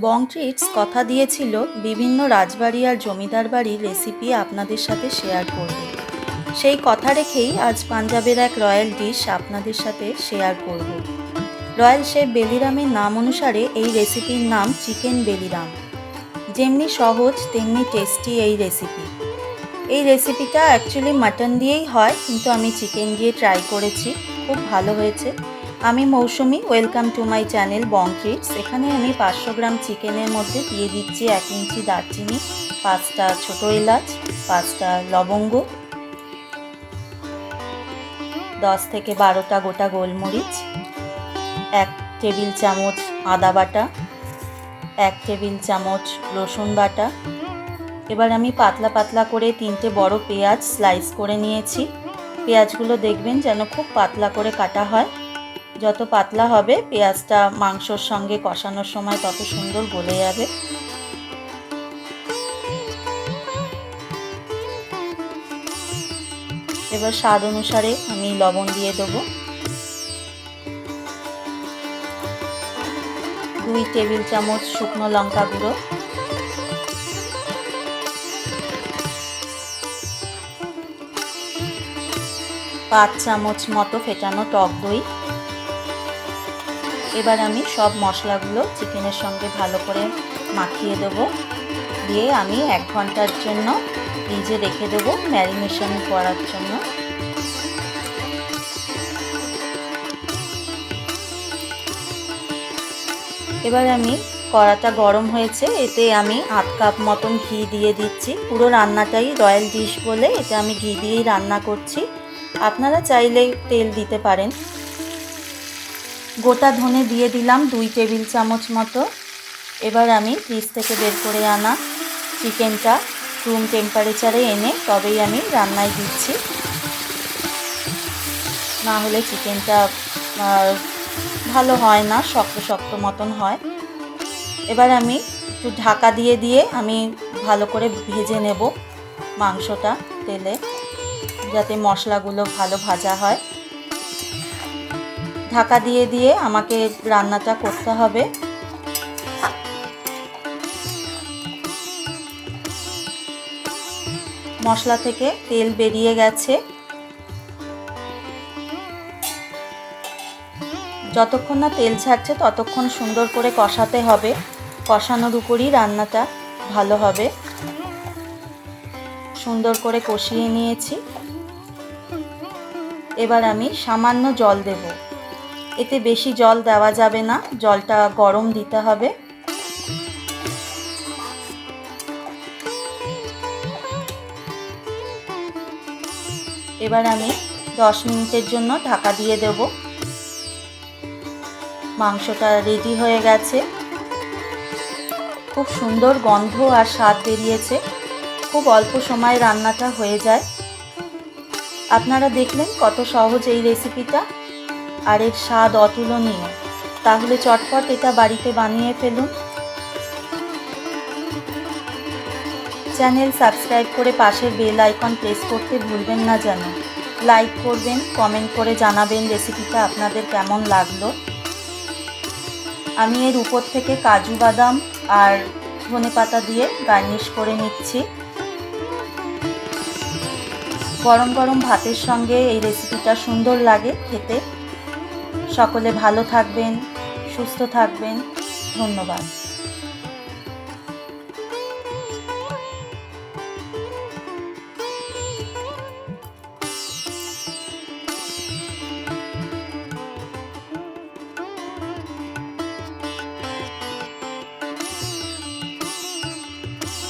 বং treats কথা দিয়েছিল বিভিন্ন রাজবাড়ি আর জমিদার বাড়ির রেসিপি আপনাদের সাথে শেয়ার করবে। সেই কথা রেখেই আজ পাঞ্জাবের এক রয়্যাল ডিশ আপনাদের সাথে শেয়ার করব। রয়্যাল শেফ বেলিরামের নাম অনুসারে এই রেসিপির নাম চিকেন বেলিরাম। যেমনি সহজ তেমনি টেস্টি এই রেসিপি। এই রেসিপিটা অ্যাকচুয়ালি মাটন দিয়েই হয়, কিন্তু আমি চিকেন দিয়ে ট্রাই করেছি, খুব ভালো হয়েছে। আমি Moushumi, welcome to my channel Bong Treats. এখানে আমি 500 গ্রাম চিকেনের মধ্যে দিয়ে দিচ্ছি 1 ইঞ্চি দারচিনি, 5টা ছোটো এলাচ, 5টা লবঙ্গ, 10 থেকে 12টা গোটা গোলমরিচ, 1 টেবিল চামচ আদা বাটা, 1 টেবিল চামচ রসুন বাটা। এবার আমি পাতলা পাতলা করে 3টে বড় পেঁয়াজ স্লাইস করে নিয়েছি। পেঁয়াজগুলো দেখবেন যেন খুব পাতলা করে কাটা হয়। যত পাতলা হবে পেঁয়াজটা মাংসর সঙ্গে কষানোর সময় তত সুন্দর গলে যাবে। এবার স্বাদ অনুসারে আমি লবণ দিয়ে দেবো। 2 টেবিল চামচ শুকনো লঙ্কা গুঁড়ো, 5 চামচ মতো ফেটানো টক দই। এবার আমি সব মশলাগুলো চিকেনের সঙ্গে ভালো করে মাখিয়ে দেবো, দিয়ে আমি 1 ঘন্টার জন্য ফ্রিজে রেখে দেবো ম্যারিনেশন করার জন্য। এবার আমি কড়াটা গরম হয়েছে, এতে আমি 1/2 কাপ মতন ঘি দিয়ে দিচ্ছি। পুরো রান্নাটাই রয়্যাল ডিশ বলে এটা আমি ঘি দিয়েই রান্না করছি, আপনারা চাইলে তেল দিতে পারেন। গোটা ধনে দিয়ে দিলাম 2 টেবিল চামচ মতো। এবার আমি ফ্রিজ থেকে বের করে আনা চিকেনটা রুম টেম্পারেচারে এনে তবেই আমি রান্নায় দিচ্ছি, না হলে চিকেনটা ভালো হয় না, শক্ত শক্ত মতন হয়। এবার আমি একটু ঢাকা দিয়ে দিয়ে আমি ভালো করে ভেজে নেব মাংসটা তেলে, যাতে মশলাগুলো ভালো ভাজা হয়। ঢাকা দিয়ে দিয়ে আমাকে রান্নাটা করতে হবে। মশলা থেকে তেল বেরিয়ে গেছে। যতক্ষণ না তেল ছাড়ছে ততক্ষণ সুন্দর করে কষাতে হবে, কষানোর উপরই রান্নাটা ভালো হবে। সুন্দর করে কষিয়ে নিয়েছি। এবার আমি সামান্য জল দেব, এতে বেশি জল দেওয়া যাবে না, জলটা গরম দিতে হবে। এবার আমি 10 মিনিটের জন্য ঢাকা দিয়ে দেব। মাংসটা রেডি হয়ে গেছে, খুব সুন্দর গন্ধ আর স্বাদ বেরিয়েছে। খুব অল্প সময়ে রান্নাটা হয়ে যায়। আপনারা দেখলেন কত সহজ এই রেসিপিটা, আর এর স্বাদ অতুলনীয়। তাহলে চটপট এটা বাড়িতে বানিয়ে ফেলুন। চ্যানেল সাবস্ক্রাইব করে পাশের বেল আইকন প্রেস করতে ভুলবেন না যেন। লাইক করবেন, কমেন্ট করে জানাবেন রেসিপিটা আপনাদের কেমন লাগলো। আমি এর উপর থেকে কাজু বাদাম আর ধনেপাতা দিয়ে গার্নিশ করে নিচ্ছি। গরম গরম ভাতের সঙ্গে এই রেসিপিটা সুন্দর লাগে খেতে। সকলে ভালো থাকবেন, সুস্থ থাকবেন। ধন্যবাদ।